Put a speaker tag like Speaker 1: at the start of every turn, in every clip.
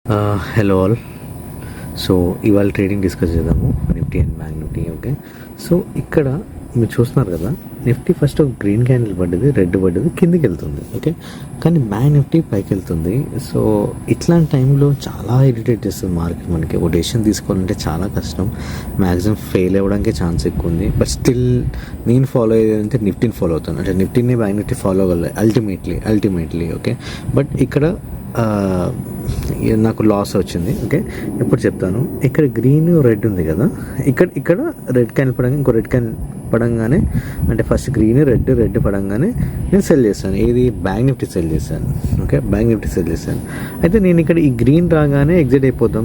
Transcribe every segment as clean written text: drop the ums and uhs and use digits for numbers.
Speaker 1: Hello all. So ఇవాళ trading discuss చేద్దాము, Nifty and bank Nifty. Okay, so ఇక్కడ మీరు చూస్తున్నారు కదా, నిఫ్టీ ఫస్ట్ ఒక గ్రీన్ క్యాండిల్ పడ్డది, రెడ్ పడ్డది, కిందికి వెళ్తుంది. ఓకే, కానీ బ్యాంక్ నిఫ్టీ పైకి వెళ్తుంది. సో ఇట్లాంటి టైంలో చాలా ఇరిటేట్ చేస్తుంది మార్కెట్. మనకి ఒక డెసిషన్ తీసుకోవాలంటే చాలా కష్టం, మ్యాక్సిమం ఫెయిల్ అవ్వడానికి ఛాన్స్ ఎక్కువ ఉంది. బట్ స్టిల్ నేను ఫాలో అయ్యేదంటే నిఫ్టీని ఫాలో అవుతాను, అంటే నిఫ్టీని బ్యాంక్ నిఫ్టీ ఫాలో అవ్వాలి అల్టిమేట్లీ. ఓకే, బట్ ఇక్కడ నాకు లాస్ వచ్చింది. ఓకే, ఎప్పుడు చెప్తాను. ఇక్కడ గ్రీన్ రెడ్ ఉంది కదా, ఇక్కడ రెడ్ క్యాండిల్ పడంగా ఇంకో రెడ్ క్యాండిల్ పడంగానే, అంటే ఫస్ట్ గ్రీన్ రెడ్ పడంగానే నేను సెల్ చేశాను. ఏది బ్యాంక్ నిఫ్టీ సెల్ చేశాను. ఓకే, బ్యాంక్ నిఫ్టీ సెల్ చేశాను. అయితే నేను ఇక్కడ ఈ గ్రీన్ రాగానే ఎగ్జిట్ అయిపోతాం.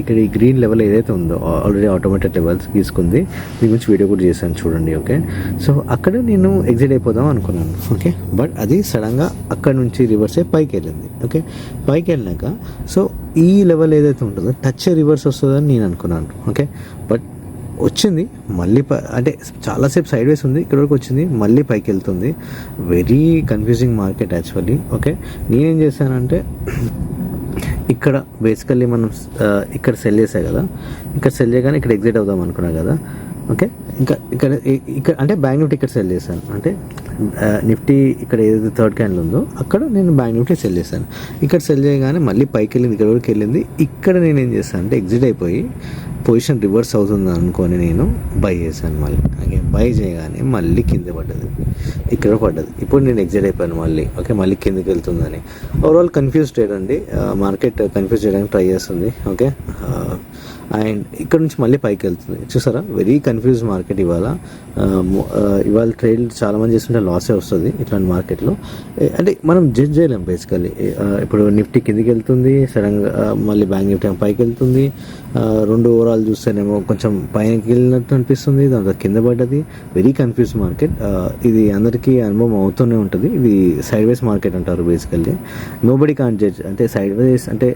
Speaker 1: ఇక్కడ ఈ గ్రీన్ లెవెల్ ఏదైతే ఉందో ఆల్రెడీ ఆటోమేటెడ్ లెవెల్స్ తీసుకుంది, దీని గురించి వీడియో కూడా చేశాను చూడండి. ఓకే, సో అక్కడ నేను ఎగ్జిట్ అయిపోదాం అనుకున్నాను. ఓకే, బట్ అది సడన్గా అక్కడ నుంచి రివర్స్ అయ్యి పైకి వెళ్ళింది. ఓకే, పైకి వెళ్ళినాక సో ఈ లెవెల్ ఏదైతే ఉంటుందో టచ్ రివర్స్ వస్తుందని నేను అనుకున్నాను. ఓకే, బట్ వచ్చింది మళ్ళీ అంటే చాలాసేపు సైడ్ వేస్ ఉంది, ఇక్కడ వరకు వచ్చింది, మళ్ళీ పైకి వెళ్తుంది. Very confusing market actually. Okay, నేనేం చేశానంటే ఇక్కడ బేసికల్లీ మనం ఇక్కడ సెల్ చేసాం కదా, ఇక్కడ సెల్ చేయగానే ఇక్కడ ఎగ్జిట్ అవుదాం అనుకున్నాం కదా. ఓకే, ఇక్కడ అంటే బ్యాంక్ నిఫ్టీ ఇక్కడ సెల్ చేశాను, అంటే నిఫ్టీ ఇక్కడ ఏదైతే థర్డ్ క్యాండిల్ ఉందో అక్కడ నేను బ్యాంక్ నిఫ్టీ సెల్ చేశాను. ఇక్కడ సెల్ చేయగానే మళ్ళీ పైకి వెళ్ళింది, ఇక్కడ వరకు వెళ్ళింది. ఇక్కడ నేను ఏం చేశాను అంటే ఎగ్జిట్ అయిపోయి పొజిషన్ రివర్స్ అవుతుంది అనుకొని నేను బై చేశాను. మళ్ళీ అలాగే బై చేయగానే మళ్ళీ కింద పడ్డది, ఇక్కడ పడ్డది. ఇప్పుడు నేను ఎగ్జిట్ అయిపోయాను మళ్ళీ. ఓకే, మళ్ళీ కిందకి వెళ్తుందని. ఓవరాల్ కన్ఫ్యూజ్ ట్రేడ్ అండి, మార్కెట్ కన్ఫ్యూజ్ చేయడానికి ట్రై చేస్తుంది. ఓకే, అండ్ ఇక్కడ నుంచి మళ్ళీ పైకి వెళ్తుంది. చూసారా, వెరీ కన్ఫ్యూజ్ మార్కెట్ ఇవాళ ట్రేడ్ చాలామంది చేస్తుంటే లాసే వస్తుంది ఇట్లాంటి మార్కెట్లో. అంటే మనం జడ్జ్ చేయలేం బేసికల్లీ. ఇప్పుడు నిఫ్టీ కిందికి వెళ్తుంది, సడన్గా మళ్ళీ బ్యాంక్ నిఫ్టీ పైకి వెళ్తుంది. రెండు ఓవరాల్ చూస్తేనేమో కొంచెం పైకి వెళ్ళినట్టు అనిపిస్తుంది, దాంతో కింద పడ్డది. Very confuse market. ఇది అందరికీ అనుభవం అవుతూనే ఉంటుంది. ఇది సైడ్ వేస్ మార్కెట్ అంటారు బేసికల్లీ. నోబడి కాంట్ జడ్జ్, అంటే సైడ్ వేస్ అంటే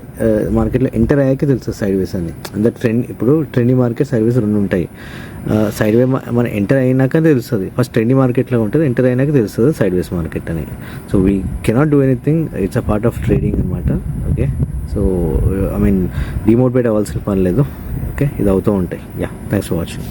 Speaker 1: మార్కెట్లో ఎంటర్ అయ్యాకే తెలుస్తుంది సైడ్ వేస్ అని. అంటే ఇప్పుడు ట్రెండింగ్ మార్కెట్ సైడ్ వేస్ రెండు ఉంటాయి. సైడ్ వే మనం ఎంటర్ అయినాక తెలుస్తుంది, ఫస్ట్ ట్రెండింగ్ మార్కెట్లో ఉంటుంది, ఎంటర్ అయినాక తెలుస్తుంది సైడ్ వేస్ మార్కెట్ అని. So we cannot do anything, it's a part of trading అనమాట. ఓకే, సో డిమోటివేట్ అవ్వాల్సిన పని లేదు. ఓకే, ఇది అవుతూ ఉంటాయి. Thanks for watching.